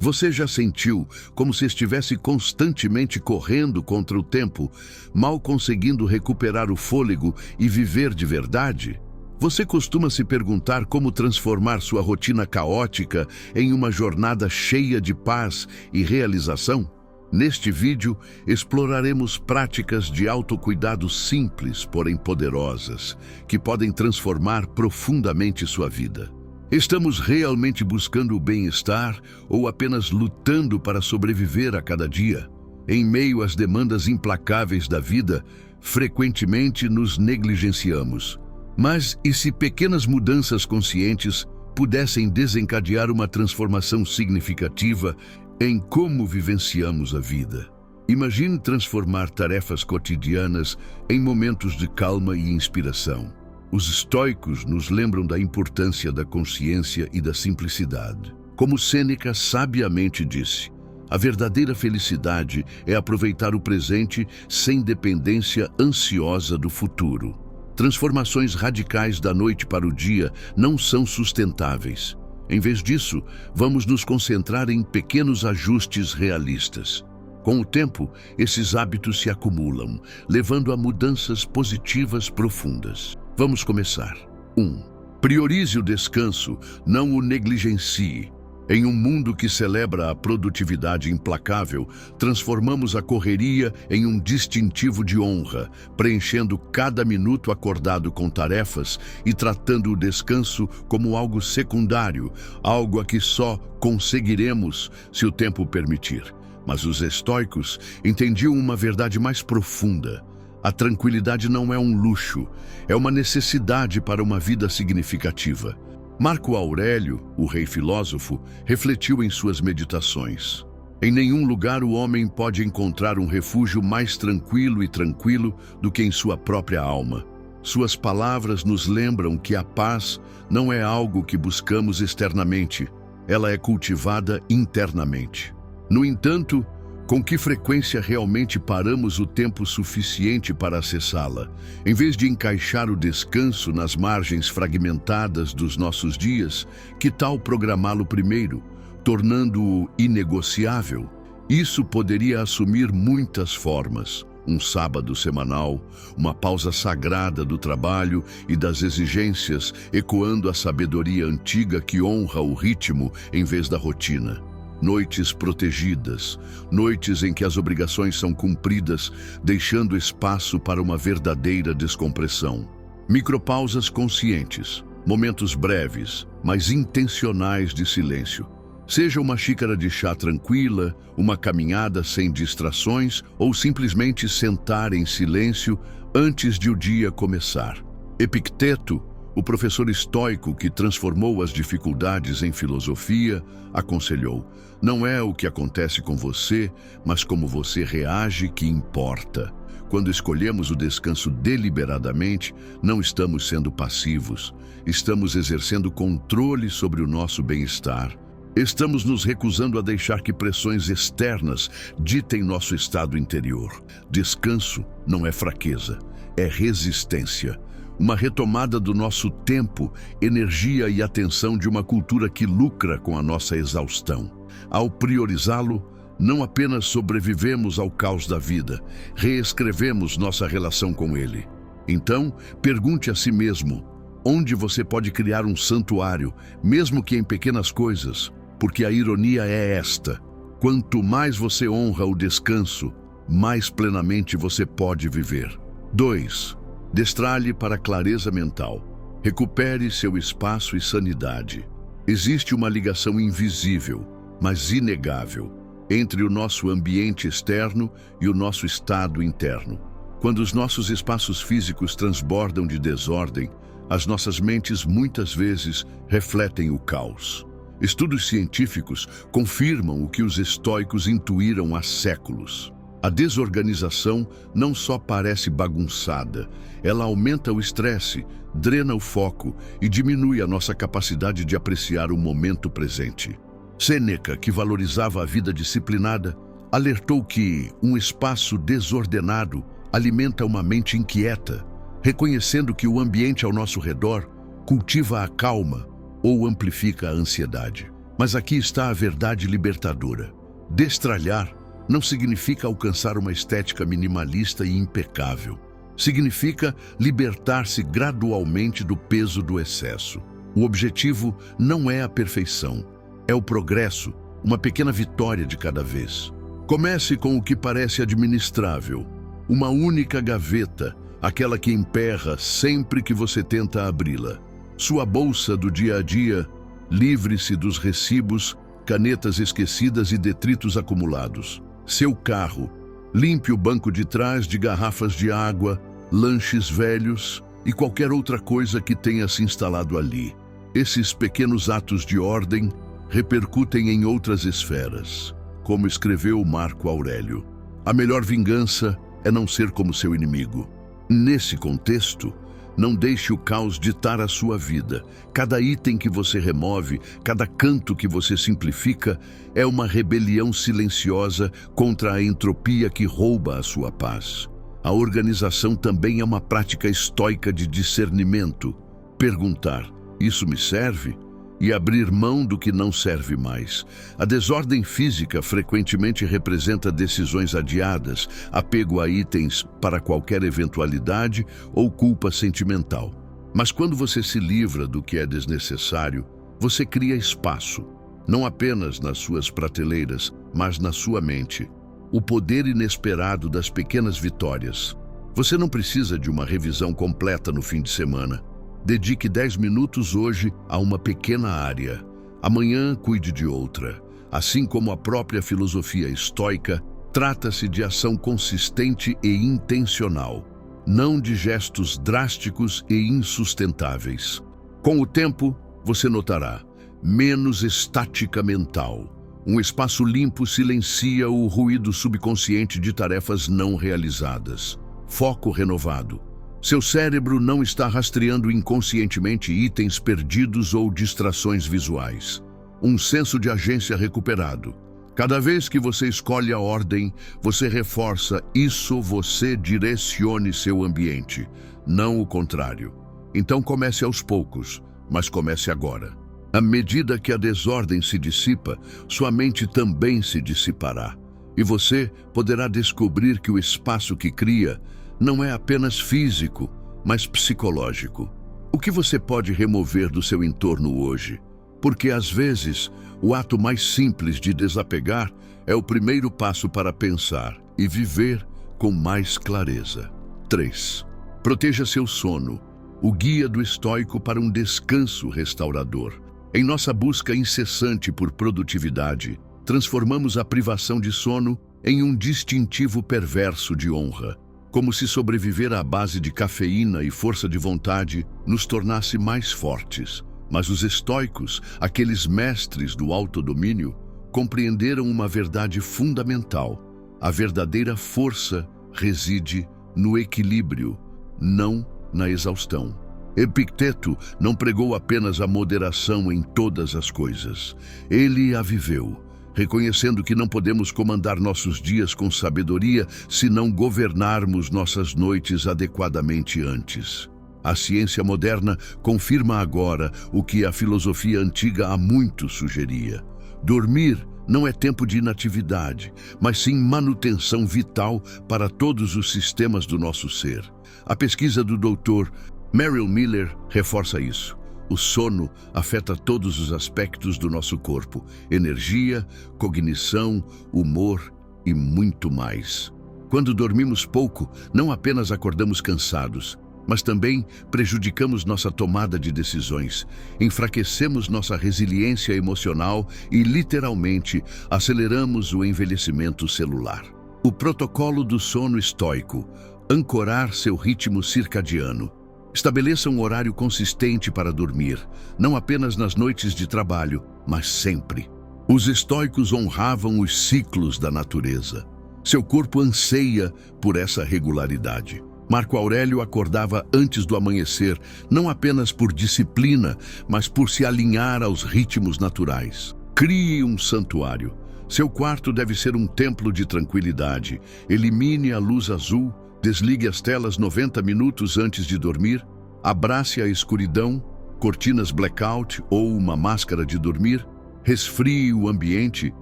Você já sentiu como se estivesse constantemente correndo contra o tempo, mal conseguindo recuperar o fôlego e viver de verdade? Você costuma se perguntar como transformar sua rotina caótica em uma jornada cheia de paz e realização? Neste vídeo, exploraremos práticas de autocuidado simples, porém poderosas, que podem transformar profundamente sua vida. Estamos realmente buscando o bem-estar ou apenas lutando para sobreviver a cada dia? Em meio às demandas implacáveis da vida, frequentemente nos negligenciamos. Mas e se pequenas mudanças conscientes pudessem desencadear uma transformação significativa em como vivenciamos a vida? Imagine transformar tarefas cotidianas em momentos de calma e inspiração. Os estoicos nos lembram da importância da consciência e da simplicidade. Como Sêneca sabiamente disse, a verdadeira felicidade é aproveitar o presente sem dependência ansiosa do futuro. Transformações radicais da noite para o dia não são sustentáveis. Em vez disso, vamos nos concentrar em pequenos ajustes realistas. Com o tempo, esses hábitos se acumulam, levando a mudanças positivas profundas. Vamos começar. 1. Priorize o descanso, não o negligencie. Em um mundo que celebra a produtividade implacável, transformamos a correria em um distintivo de honra, preenchendo cada minuto acordado com tarefas e tratando o descanso como algo secundário, algo a que só conseguiremos se o tempo permitir. Mas os estoicos entendiam uma verdade mais profunda. A tranquilidade não é um luxo, é uma necessidade para uma vida significativa. Marco Aurélio, o rei filósofo, refletiu em suas meditações. Em nenhum lugar o homem pode encontrar um refúgio mais tranquilo do que em sua própria alma. Suas palavras nos lembram que a paz não é algo que buscamos externamente, ela é cultivada internamente. No entanto, com que frequência realmente paramos o tempo suficiente para acessá-la? Em vez de encaixar o descanso nas margens fragmentadas dos nossos dias, que tal programá-lo primeiro, tornando-o inegociável? Isso poderia assumir muitas formas. Um sábado semanal, uma pausa sagrada do trabalho e das exigências, ecoando a sabedoria antiga que honra o ritmo em vez da rotina. Noites protegidas, noites em que as obrigações são cumpridas, deixando espaço para uma verdadeira descompressão. Micropausas conscientes, momentos breves, mas intencionais de silêncio. Seja uma xícara de chá tranquila, uma caminhada sem distrações ou simplesmente sentar em silêncio antes de o dia começar. Epicteto, o professor estoico que transformou as dificuldades em filosofia, aconselhou: não é o que acontece com você, mas como você reage que importa. Quando escolhemos o descanso deliberadamente, não estamos sendo passivos, estamos exercendo controle sobre o nosso bem-estar. Estamos nos recusando a deixar que pressões externas ditem nosso estado interior. Descanso não é fraqueza, é resistência. Uma retomada do nosso tempo, energia e atenção de uma cultura que lucra com a nossa exaustão. Ao priorizá-lo, não apenas sobrevivemos ao caos da vida, reescrevemos nossa relação com ele. Então, pergunte a si mesmo, onde você pode criar um santuário, mesmo que em pequenas coisas, porque a ironia é esta: quanto mais você honra o descanso, mais plenamente você pode viver. 2. Destralhe para a clareza mental. Recupere seu espaço e sanidade. Existe uma ligação invisível, mas inegável, entre o nosso ambiente externo e o nosso estado interno. Quando os nossos espaços físicos transbordam de desordem, as nossas mentes muitas vezes refletem o caos. Estudos científicos confirmam o que os estoicos intuíram há séculos. A desorganização não só parece bagunçada, ela aumenta o estresse, drena o foco e diminui a nossa capacidade de apreciar o momento presente. Sêneca, que valorizava a vida disciplinada, alertou que um espaço desordenado alimenta uma mente inquieta, reconhecendo que o ambiente ao nosso redor cultiva a calma ou amplifica a ansiedade. Mas aqui está a verdade libertadora. Destralhar não significa alcançar uma estética minimalista e impecável. Significa libertar-se gradualmente do peso do excesso. O objetivo não é a perfeição, é o progresso, uma pequena vitória de cada vez. Comece com o que parece administrável, uma única gaveta, aquela que emperra sempre que você tenta abri-la. Sua bolsa do dia a dia, livre-se dos recibos, canetas esquecidas e detritos acumulados. Seu carro, limpe o banco de trás de garrafas de água, lanches velhos e qualquer outra coisa que tenha se instalado ali. Esses pequenos atos de ordem repercutem em outras esferas. Como escreveu Marco Aurélio, a melhor vingança é não ser como seu inimigo. Nesse contexto, não deixe o caos ditar a sua vida. Cada item que você remove, cada canto que você simplifica, é uma rebelião silenciosa contra a entropia que rouba a sua paz. A organização também é uma prática estoica de discernimento. Perguntar, isso me serve? E abrir mão do que não serve mais. A desordem física frequentemente representa decisões adiadas, apego a itens para qualquer eventualidade ou culpa sentimental. Mas quando você se livra do que é desnecessário, você cria espaço, não apenas nas suas prateleiras, mas na sua mente. O poder inesperado das pequenas vitórias. Você não precisa de uma revisão completa no fim de semana. Dedique 10 minutos hoje a uma pequena área. Amanhã cuide de outra. Assim como a própria filosofia estoica, trata-se de ação consistente e intencional, não de gestos drásticos e insustentáveis. Com o tempo, você notará menos estática mental. Um espaço limpo silencia o ruído subconsciente de tarefas não realizadas. Foco renovado. Seu cérebro não está rastreando inconscientemente itens perdidos ou distrações visuais. Um senso de agência recuperado. Cada vez que você escolhe a ordem, você reforça isso, você direcione seu ambiente, não o contrário. Então comece aos poucos, mas comece agora. À medida que a desordem se dissipa, sua mente também se dissipará. E você poderá descobrir que o espaço que cria não é apenas físico, mas psicológico. O que você pode remover do seu entorno hoje? Porque, às vezes, o ato mais simples de desapegar é o primeiro passo para pensar e viver com mais clareza. 3. Proteja seu sono, o guia do estoico para um descanso restaurador. Em nossa busca incessante por produtividade, transformamos a privação de sono em um distintivo perverso de honra. Como se sobreviver à base de cafeína e força de vontade nos tornasse mais fortes. Mas os estoicos, aqueles mestres do autodomínio, compreenderam uma verdade fundamental. A verdadeira força reside no equilíbrio, não na exaustão. Epicteto não pregou apenas a moderação em todas as coisas. Ele a viveu, reconhecendo que não podemos comandar nossos dias com sabedoria se não governarmos nossas noites adequadamente antes. A ciência moderna confirma agora o que a filosofia antiga há muito sugeria. Dormir não é tempo de inatividade, mas sim manutenção vital para todos os sistemas do nosso ser. A pesquisa do Dr. Merrill Miller reforça isso. O sono afeta todos os aspectos do nosso corpo: energia, cognição, humor e muito mais. Quando dormimos pouco, não apenas acordamos cansados, mas também prejudicamos nossa tomada de decisões, enfraquecemos nossa resiliência emocional e, literalmente, aceleramos o envelhecimento celular. O protocolo do sono estoico: ancorar seu ritmo circadiano. Estabeleça um horário consistente para dormir, não apenas nas noites de trabalho, mas sempre. Os estoicos honravam os ciclos da natureza. Seu corpo anseia por essa regularidade. Marco Aurélio acordava antes do amanhecer, não apenas por disciplina, mas por se alinhar aos ritmos naturais. Crie um santuário. Seu quarto deve ser um templo de tranquilidade. Elimine a luz azul. Desligue as telas 90 minutos antes de dormir, abrace a escuridão, cortinas blackout ou uma máscara de dormir. Resfrie o ambiente,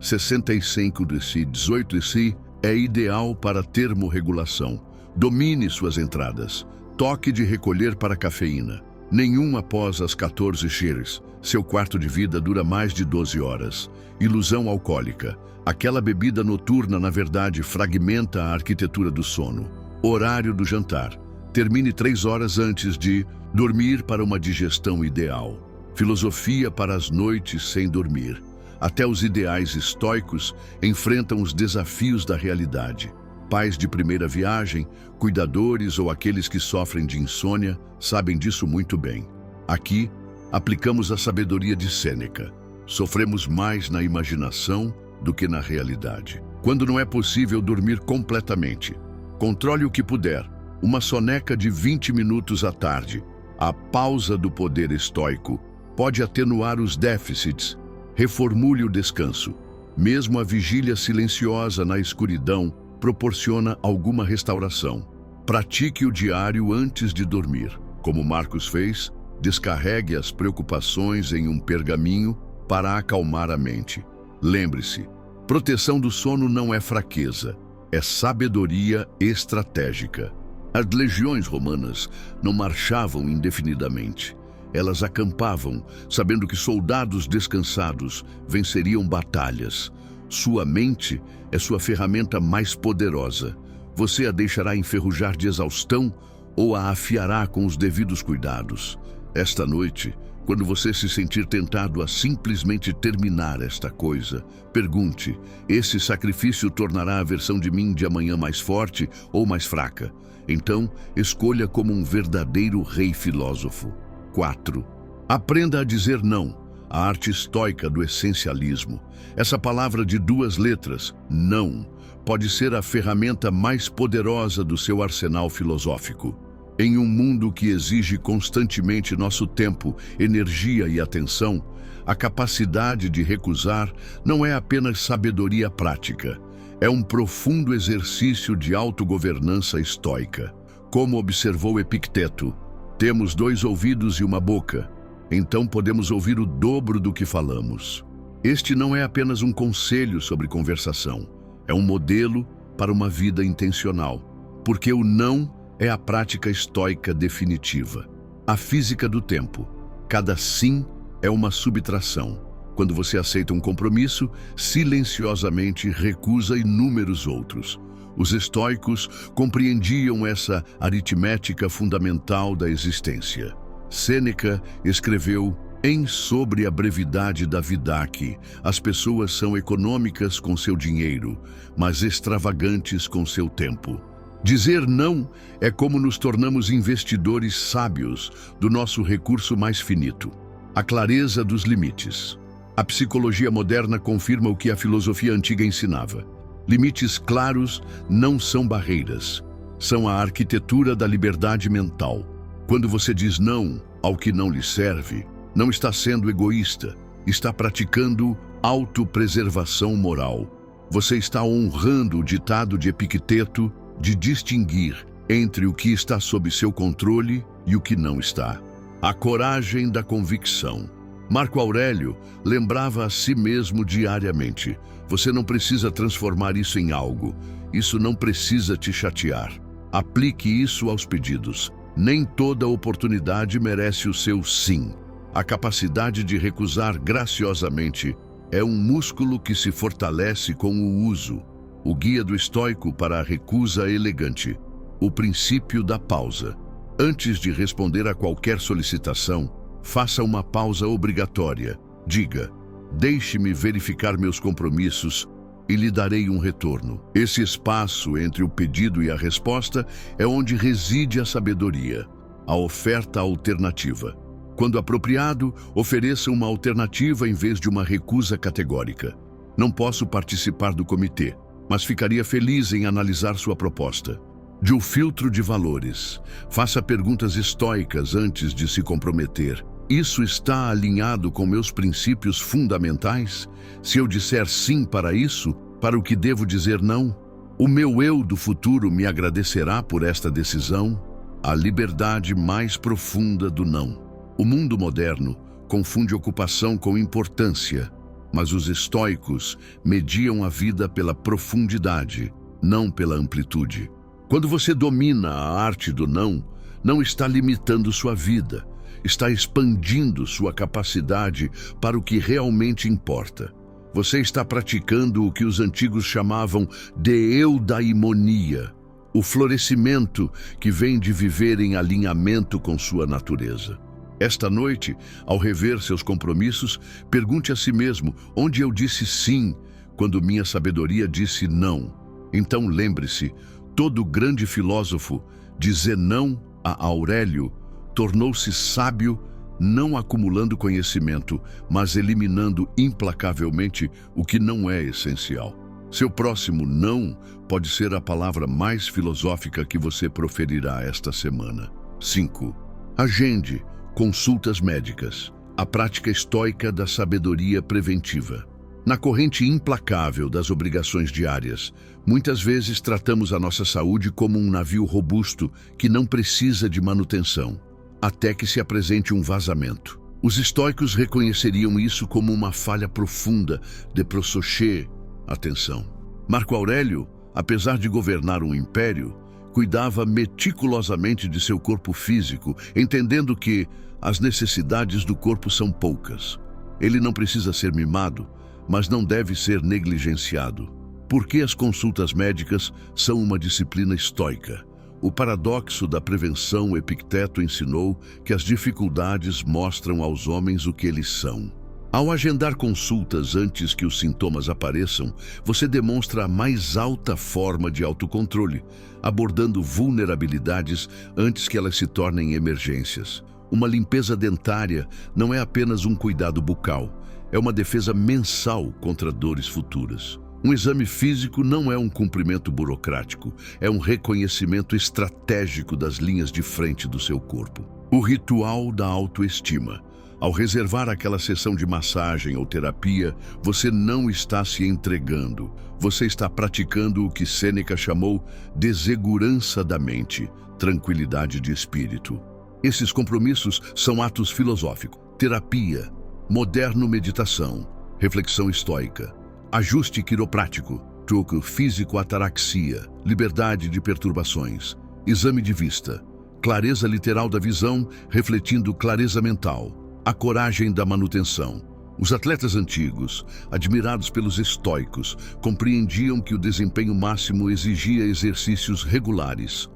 65°C, 18°C, é ideal para termorregulação. Domine suas entradas. Toque de recolher para cafeína. Nenhum após as 14 cheers. Seu quarto de vida dura mais de 12 horas. Ilusão alcoólica. Aquela bebida noturna, na verdade, fragmenta a arquitetura do sono. Horário do jantar. Termine 3 horas antes de dormir para uma digestão ideal. Filosofia para as noites sem dormir. Até os ideais estoicos enfrentam os desafios da realidade. Pais de primeira viagem, cuidadores ou aqueles que sofrem de insônia sabem disso muito bem. Aqui, aplicamos a sabedoria de Sêneca. Sofremos mais na imaginação do que na realidade. Quando não é possível dormir completamente, controle o que puder. Uma soneca de 20 minutos à tarde. A pausa do poder estoico pode atenuar os déficits. Reformule o descanso. Mesmo a vigília silenciosa na escuridão proporciona alguma restauração. Pratique o diário antes de dormir. Como Marcos fez, descarregue as preocupações em um pergaminho para acalmar a mente. Lembre-se, proteção do sono não é fraqueza, é sabedoria estratégica. As legiões romanas não marchavam indefinidamente. Elas acampavam, sabendo que soldados descansados venceriam batalhas. Sua mente é sua ferramenta mais poderosa. Você a deixará enferrujar de exaustão ou a afiará com os devidos cuidados. Esta noite, quando você se sentir tentado a simplesmente terminar esta coisa, pergunte: esse sacrifício tornará a versão de mim de amanhã mais forte ou mais fraca? Então, escolha como um verdadeiro rei filósofo. 4. Aprenda a dizer não. A arte estoica do essencialismo. Essa palavra de 2 letras, não, pode ser a ferramenta mais poderosa do seu arsenal filosófico. Em um mundo que exige constantemente nosso tempo, energia e atenção, a capacidade de recusar não é apenas sabedoria prática. É um profundo exercício de autogovernança estoica. Como observou Epicteto, temos 2 ouvidos e uma boca, então podemos ouvir o dobro do que falamos. Este não é apenas um conselho sobre conversação, é um modelo para uma vida intencional, porque o não é a prática estoica definitiva. A física do tempo. Cada sim é uma subtração. Quando você aceita um compromisso, silenciosamente recusa inúmeros outros. Os estoicos compreendiam essa aritmética fundamental da existência. Sêneca escreveu: sobre a brevidade da vida que as pessoas são econômicas com seu dinheiro, mas extravagantes com seu tempo. Dizer não é como nos tornamos investidores sábios do nosso recurso mais finito, a clareza dos limites. A psicologia moderna confirma o que a filosofia antiga ensinava. Limites claros não são barreiras, são a arquitetura da liberdade mental. Quando você diz não ao que não lhe serve, não está sendo egoísta, está praticando autopreservação moral. Você está honrando o ditado de Epicteto de distinguir entre o que está sob seu controle e o que não está. A coragem da convicção. Marco Aurélio lembrava a si mesmo diariamente: você não precisa transformar isso em algo, isso não precisa te chatear. Aplique isso aos pedidos. Nem toda oportunidade merece o seu sim. A capacidade de recusar graciosamente é um músculo que se fortalece com o uso. O guia do estoico para a recusa elegante. O princípio da pausa. Antes de responder a qualquer solicitação, faça uma pausa obrigatória. Diga: deixe-me verificar meus compromissos e lhe darei um retorno. Esse espaço entre o pedido e a resposta é onde reside a sabedoria, a oferta alternativa. Quando apropriado, ofereça uma alternativa em vez de uma recusa categórica. Não posso participar do comitê, mas ficaria feliz em analisar sua proposta. De um filtro de valores. Faça perguntas estoicas antes de se comprometer. Isso está alinhado com meus princípios fundamentais? Se eu disser sim para isso, para o que devo dizer não? O meu eu do futuro me agradecerá por esta decisão? A liberdade mais profunda do não. O mundo moderno confunde ocupação com importância. Mas os estoicos mediam a vida pela profundidade, não pela amplitude. Quando você domina a arte do não, não está limitando sua vida, está expandindo sua capacidade para o que realmente importa. Você está praticando o que os antigos chamavam de eudaimonia, o florescimento que vem de viver em alinhamento com sua natureza. Esta noite, ao rever seus compromissos, pergunte a si mesmo onde eu disse sim quando minha sabedoria disse não. Então lembre-se, todo grande filósofo, dizer não a Aurélio, tornou-se sábio não acumulando conhecimento, mas eliminando implacavelmente o que não é essencial. Seu próximo não pode ser a palavra mais filosófica que você proferirá esta semana. 5. Agende consultas médicas, a prática estoica da sabedoria preventiva. Na corrente implacável das obrigações diárias, muitas vezes tratamos a nossa saúde como um navio robusto que não precisa de manutenção, até que se apresente um vazamento. Os estoicos reconheceriam isso como uma falha profunda de prossoché. Atenção. Marco Aurélio, apesar de governar um império, cuidava meticulosamente de seu corpo físico, entendendo que as necessidades do corpo são poucas. Ele não precisa ser mimado, mas não deve ser negligenciado. Por que as consultas médicas são uma disciplina estoica? O paradoxo da prevenção, Epicteto ensinou que as dificuldades mostram aos homens o que eles são. Ao agendar consultas antes que os sintomas apareçam, você demonstra a mais alta forma de autocontrole, abordando vulnerabilidades antes que elas se tornem emergências. Uma limpeza dentária não é apenas um cuidado bucal, é uma defesa mensal contra dores futuras. Um exame físico não é um cumprimento burocrático, é um reconhecimento estratégico das linhas de frente do seu corpo. O ritual da autoestima. Ao reservar aquela sessão de massagem ou terapia, você não está se entregando. Você está praticando o que Sêneca chamou de segurança da mente, tranquilidade de espírito. Esses compromissos são atos filosóficos, terapia, moderno meditação, reflexão estoica, ajuste quiroprático, truque físico-ataraxia, liberdade de perturbações, exame de vista, clareza literal da visão refletindo clareza mental, a coragem da manutenção. Os atletas antigos, admirados pelos estoicos, compreendiam que o desempenho máximo exigia exercícios regulares,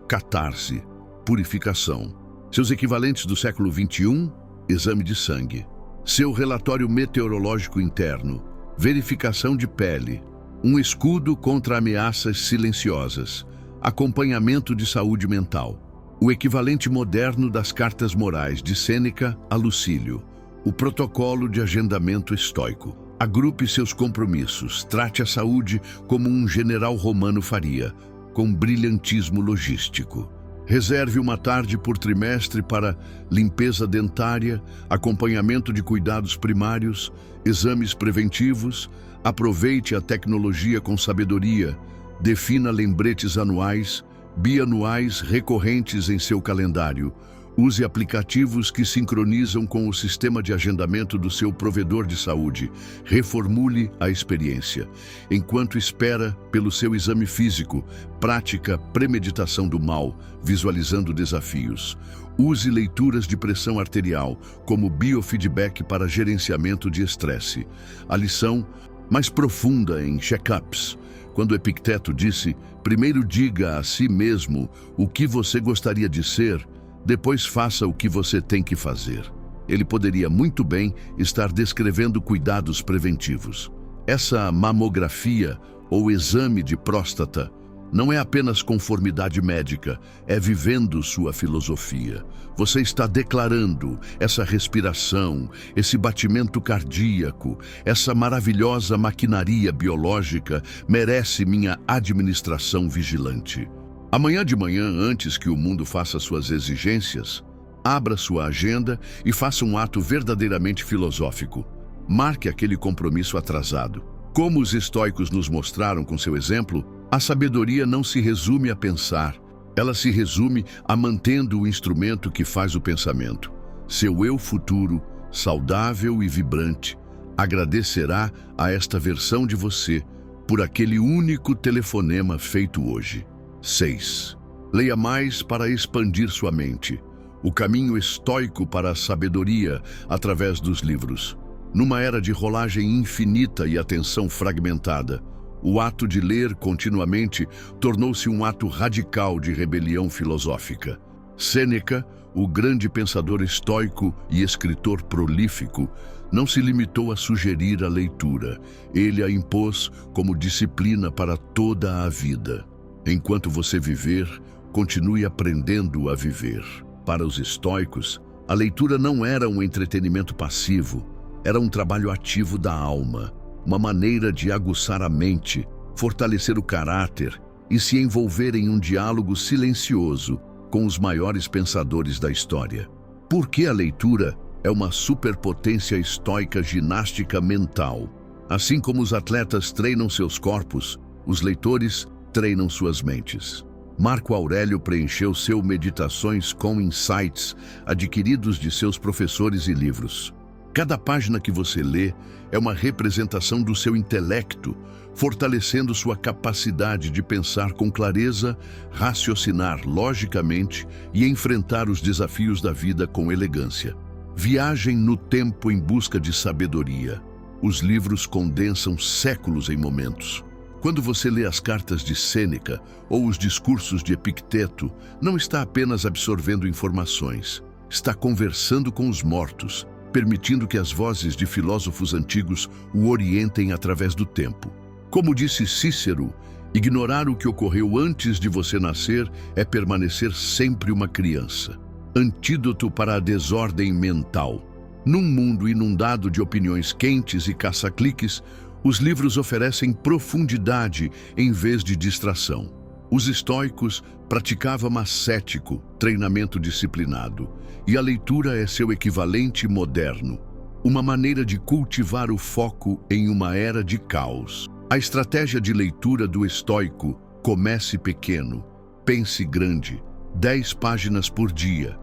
catarse, purificação. Seus equivalentes do século XXI, exame de sangue. Seu relatório meteorológico interno, verificação de pele, um escudo contra ameaças silenciosas, acompanhamento de saúde mental. O equivalente moderno das cartas morais de Sêneca a Lucílio, o protocolo de agendamento estoico. Agrupe seus compromissos, trate a saúde como um general romano faria, com brilhantismo logístico. Reserve uma tarde por trimestre para limpeza dentária, acompanhamento de cuidados primários, exames preventivos, aproveite a tecnologia com sabedoria, defina lembretes anuais, bianuais recorrentes em seu calendário. Use aplicativos que sincronizam com o sistema de agendamento do seu provedor de saúde. Reformule a experiência. Enquanto espera pelo seu exame físico, prática premeditação do mal, visualizando desafios. Use leituras de pressão arterial como biofeedback para gerenciamento de estresse. A lição mais profunda em check-ups. Quando Epicteto disse, primeiro diga a si mesmo o que você gostaria de ser, depois faça o que você tem que fazer. Ele poderia muito bem estar descrevendo cuidados preventivos. Essa mamografia ou exame de próstata não é apenas conformidade médica, é vivendo sua filosofia. Você está declarando essa respiração, esse batimento cardíaco, essa maravilhosa maquinaria biológica merece minha administração vigilante. Amanhã de manhã, antes que o mundo faça suas exigências, abra sua agenda e faça um ato verdadeiramente filosófico. Marque aquele compromisso atrasado. Como os estoicos nos mostraram com seu exemplo, a sabedoria não se resume a pensar, ela se resume a mantendo o instrumento que faz o pensamento. Seu eu futuro, saudável e vibrante, Agradecerá a esta versão de você por aquele único telefonema feito hoje. 6. Leia mais para expandir sua mente. O caminho estoico para a sabedoria através dos livros. Numa era de rolagem infinita e atenção fragmentada, o ato de ler continuamente tornou-se um ato radical de rebelião filosófica. Sêneca, o grande pensador estoico e escritor prolífico, não se limitou a sugerir a leitura. Ele a impôs como disciplina para toda a vida. Enquanto você viver, continue aprendendo a viver. Para os estoicos, a leitura não era um entretenimento passivo, era um trabalho ativo da alma, uma maneira de aguçar a mente, fortalecer o caráter e se envolver em um diálogo silencioso com os maiores pensadores da história. Por que a leitura é uma superpotência estoica ginástica mental? Assim como os atletas treinam seus corpos, os leitores treinam suas mentes. Marco Aurélio preencheu seu Meditações com insights adquiridos de seus professores e livros. Cada página que você lê é uma representação do seu intelecto, fortalecendo sua capacidade de pensar com clareza, raciocinar logicamente e enfrentar os desafios da vida com elegância. Viagem no tempo em busca de sabedoria. Os livros condensam séculos em momentos. Quando você lê as cartas de Sêneca ou os discursos de Epicteto, não está apenas absorvendo informações, está conversando com os mortos, permitindo que as vozes de filósofos antigos o orientem através do tempo. Como disse Cícero, ignorar o que ocorreu antes de você nascer é permanecer sempre uma criança. Antídoto para a desordem mental. Num mundo inundado de opiniões quentes e caça-cliques, os livros oferecem profundidade em vez de distração. Os estoicos praticavam ascético, treinamento disciplinado, e a leitura é seu equivalente moderno, uma maneira de cultivar o foco em uma era de caos. A estratégia de leitura do estoico: comece pequeno, pense grande, 10 páginas por dia,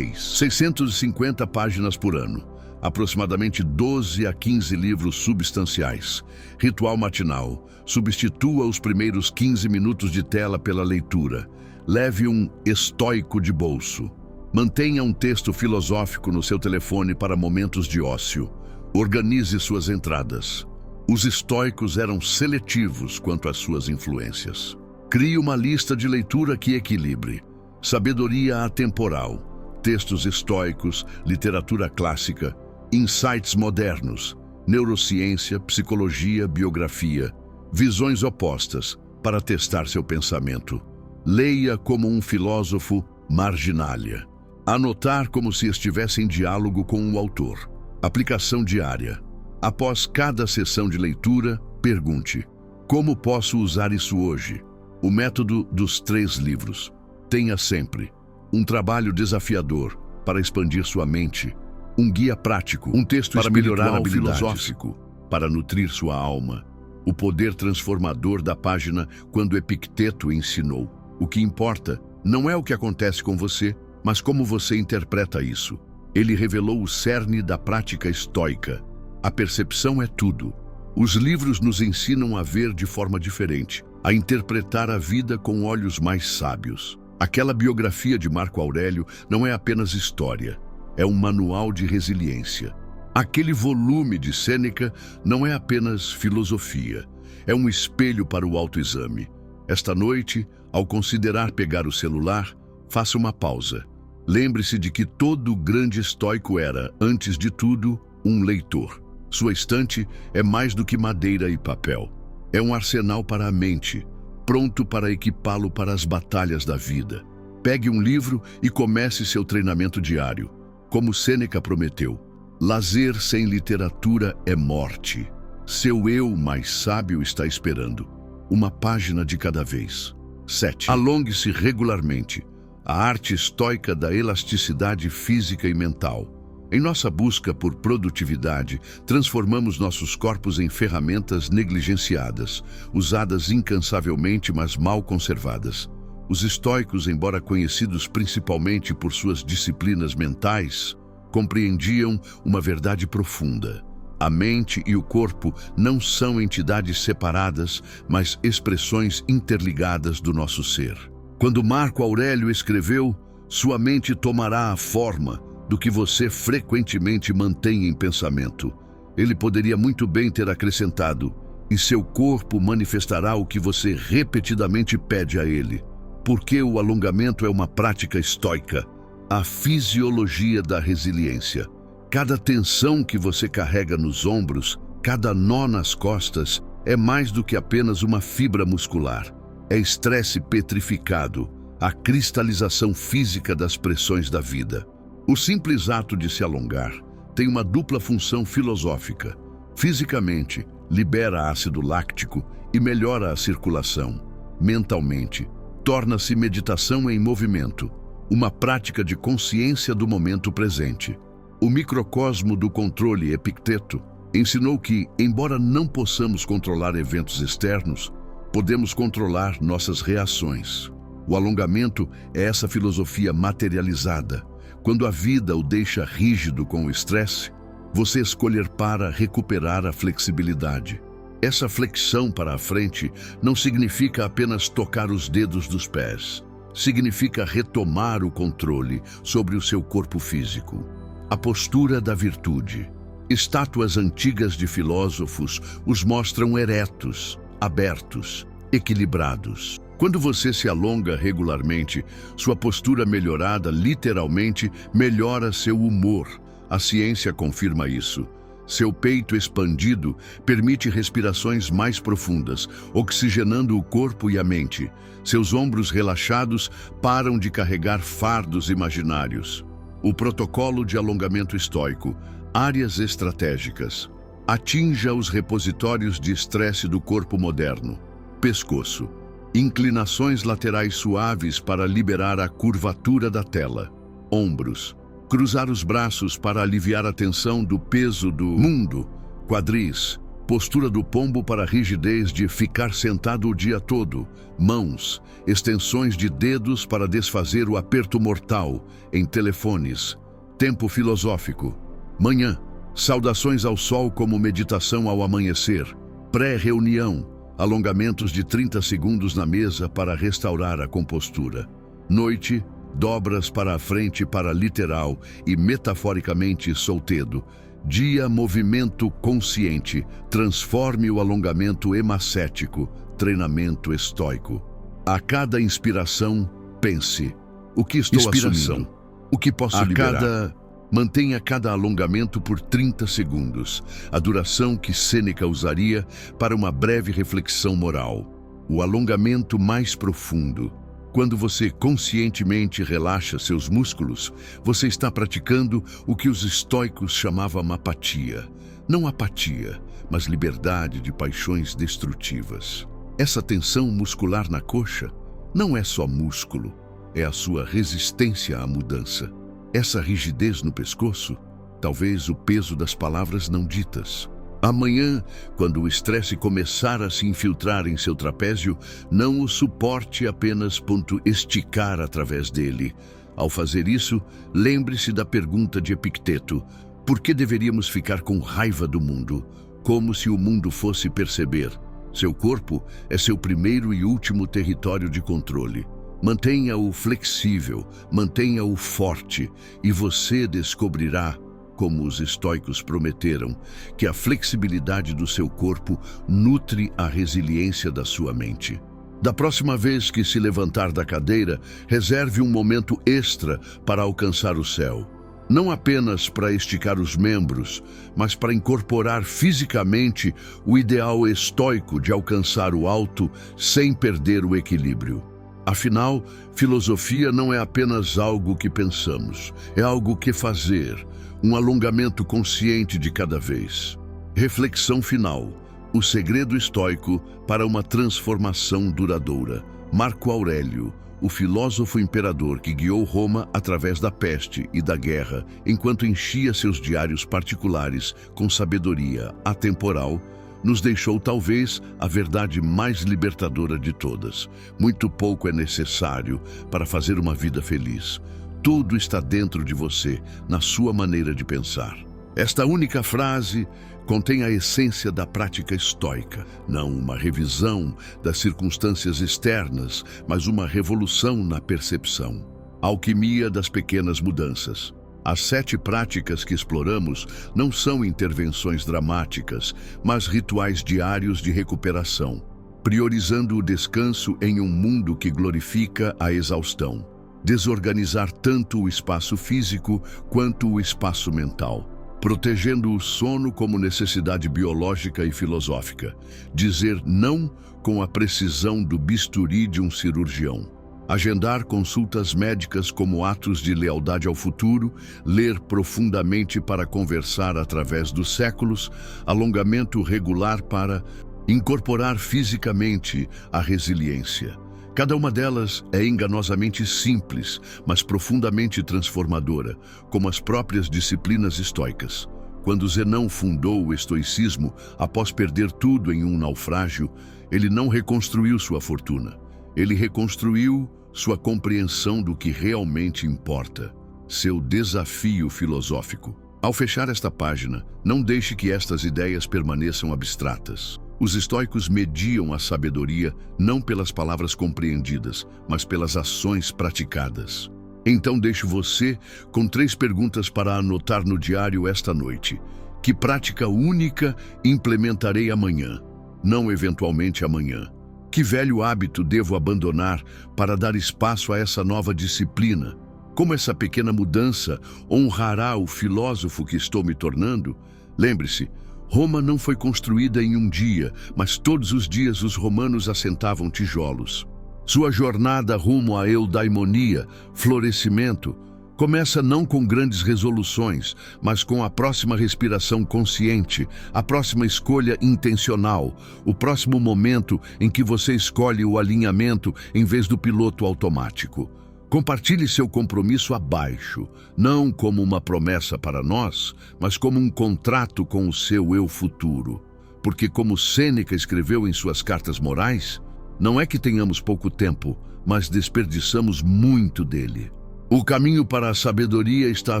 650 páginas por ano, aproximadamente 12 a 15 livros substanciais. Ritual matinal: substitua os primeiros 15 minutos de tela pela leitura. Leve um estoico de bolso. Mantenha um texto filosófico no seu telefone para momentos de ócio. Organize suas entradas. Os estoicos eram seletivos quanto às suas influências. Crie uma lista de leitura que equilibre. Sabedoria atemporal, textos estoicos, literatura clássica, insights modernos, neurociência, psicologia, biografia, visões opostas para testar seu pensamento. Leia como um filósofo, marginalia. Anotar como se estivesse em diálogo com o autor. Aplicação diária. Após cada sessão de leitura, pergunte: como posso usar isso hoje? O método dos 3 livros. Tenha sempre um trabalho desafiador para expandir sua mente, um guia prático, um texto para melhorar habilidades, filosófico para nutrir sua alma, o poder transformador da página quando Epicteto ensinou: o que importa não é o que acontece com você, mas como você interpreta isso. Ele revelou o cerne da prática estoica. A percepção é tudo. Os livros nos ensinam a ver de forma diferente, a interpretar a vida com olhos mais sábios. Aquela biografia de Marco Aurélio não é apenas história, é um manual de resiliência. Aquele volume de Sêneca não é apenas filosofia, é um espelho para o autoexame. Esta noite, ao considerar pegar o celular, faça uma pausa. Lembre-se de que todo grande estoico era, antes de tudo, um leitor. Sua estante é mais do que madeira e papel. É um arsenal para a mente, pronto para equipá-lo para as batalhas da vida. Pegue um livro e comece seu treinamento diário. Como Sêneca prometeu, lazer sem literatura é morte. Seu eu mais sábio está esperando. Uma página de cada vez. 7. Alongue-se regularmente. A arte estoica da elasticidade física e mental. Em nossa busca por produtividade, transformamos nossos corpos em ferramentas negligenciadas, usadas incansavelmente, mas mal conservadas. Os estoicos, embora conhecidos principalmente por suas disciplinas mentais, compreendiam uma verdade profunda. A mente e o corpo não são entidades separadas, mas expressões interligadas do nosso ser. Quando Marco Aurélio escreveu, sua mente tomará a forma do que você frequentemente mantém em pensamento. Ele poderia muito bem ter acrescentado, e seu corpo manifestará o que você repetidamente pede a ele. Porque o alongamento é uma prática estoica, a fisiologia da resiliência. Cada tensão que você carrega nos ombros, cada nó nas costas, é mais do que apenas uma fibra muscular. É estresse petrificado, a cristalização física das pressões da vida. O simples ato de se alongar tem uma dupla função filosófica. Fisicamente, libera ácido láctico e melhora a circulação. Mentalmente, torna-se meditação em movimento, uma prática de consciência do momento presente. O microcosmo do controle Epicteto ensinou que, embora não possamos controlar eventos externos, podemos controlar nossas reações. O alongamento é essa filosofia materializada. Quando a vida o deixa rígido com o estresse, você escolher para recuperar a flexibilidade. Essa flexão para a frente não significa apenas tocar os dedos dos pés. Significa retomar o controle sobre o seu corpo físico. A postura da virtude. Estátuas antigas de filósofos os mostram eretos, abertos, equilibrados. Quando você se alonga regularmente, sua postura melhorada literalmente melhora seu humor. A ciência confirma isso. Seu peito expandido permite respirações mais profundas, oxigenando o corpo e a mente. Seus ombros relaxados param de carregar fardos imaginários. O protocolo de alongamento estoico, áreas estratégicas. Atinja os repositórios de estresse do corpo moderno. Pescoço. Inclinações laterais suaves para liberar a curvatura da tela. Ombros. Cruzar os braços para aliviar a tensão do peso do mundo. Quadris. Postura do pombo para a rigidez de ficar sentado o dia todo. Mãos. Extensões de dedos para desfazer o aperto mortal em telefones. Tempo filosófico. Manhã. Saudações ao sol como meditação ao amanhecer. Pré-reunião. Alongamentos de 30 segundos na mesa para restaurar a compostura. Noite. Dobras para a frente para literal e metaforicamente soltedo. Dia, movimento consciente. Transforme o alongamento hemacético. Treinamento estoico. A cada inspiração, pense: o que estou assumindo? O que posso liberar? Mantenha cada alongamento por 30 segundos, a duração que Sêneca usaria para uma breve reflexão moral. O alongamento mais profundo. Quando você conscientemente relaxa seus músculos, você está praticando o que os estoicos chamavam apatia. Não apatia, mas liberdade de paixões destrutivas. Essa tensão muscular na coxa não é só músculo, é a sua resistência à mudança. Essa rigidez no pescoço, talvez o peso das palavras não ditas. Amanhã, quando o estresse começar a se infiltrar em seu trapézio, não o suporte apenas esticar através dele. Ao fazer isso, lembre-se da pergunta de Epicteto: por que deveríamos ficar com raiva do mundo? Como se o mundo fosse perceber. Seu corpo é seu primeiro e último território de controle. Mantenha-o flexível, mantenha-o forte, e você descobrirá, como os estoicos prometeram, que a flexibilidade do seu corpo nutre a resiliência da sua mente. Da próxima vez que se levantar da cadeira, reserve um momento extra para alcançar o céu. Não apenas para esticar os membros, mas para incorporar fisicamente o ideal estoico de alcançar o alto sem perder o equilíbrio. Afinal, filosofia não é apenas algo que pensamos, é algo que fazer, um alongamento consciente de cada vez. Reflexão final: o segredo estoico para uma transformação duradoura. Marco Aurélio, o filósofo imperador que guiou Roma através da peste e da guerra, enquanto enchia seus diários particulares com sabedoria atemporal, nos deixou talvez a verdade mais libertadora de todas. Muito pouco é necessário para fazer uma vida feliz. Tudo está dentro de você, na sua maneira de pensar. Esta única frase contém a essência da prática estoica, não uma revisão das circunstâncias externas, mas uma revolução na percepção. Alquimia das pequenas mudanças. As 7 práticas que exploramos não são intervenções dramáticas, mas rituais diários de recuperação, priorizando o descanso em um mundo que glorifica a exaustão. Desorganizar tanto o espaço físico quanto o espaço mental, protegendo o sono como necessidade biológica e filosófica. Dizer não com a precisão do bisturi de um cirurgião. Agendar consultas médicas como atos de lealdade ao futuro, ler profundamente para conversar através dos séculos, alongamento regular para incorporar fisicamente a resiliência. Cada uma delas é enganosamente simples, mas profundamente transformadora, como as próprias disciplinas estoicas. Quando Zenão fundou o estoicismo, após perder tudo em um naufrágio, ele não reconstruiu sua fortuna. Ele reconstruiu sua compreensão do que realmente importa, seu desafio filosófico. Ao fechar esta página, não deixe que estas ideias permaneçam abstratas. Os estoicos mediam a sabedoria não pelas palavras compreendidas, mas pelas ações praticadas. Então deixo você com 3 perguntas para anotar no diário esta noite. Que prática única implementarei amanhã? Não eventualmente amanhã. Que velho hábito devo abandonar para dar espaço a essa nova disciplina? Como essa pequena mudança honrará o filósofo que estou me tornando? Lembre-se, Roma não foi construída em um dia, mas todos os dias os romanos assentavam tijolos. Sua jornada rumo à eudaimonia, florescimento, começa não com grandes resoluções, mas com a próxima respiração consciente, a próxima escolha intencional, o próximo momento em que você escolhe o alinhamento em vez do piloto automático. Compartilhe seu compromisso abaixo, não como uma promessa para nós, mas como um contrato com o seu eu futuro. Porque, como Sêneca escreveu em suas cartas morais, não é que tenhamos pouco tempo, mas desperdiçamos muito dele. O caminho para a sabedoria está à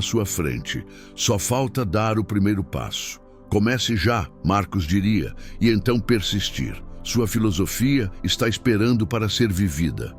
sua frente, só falta dar o primeiro passo. Comece já, Marcos diria, e então persistir. Sua filosofia está esperando para ser vivida.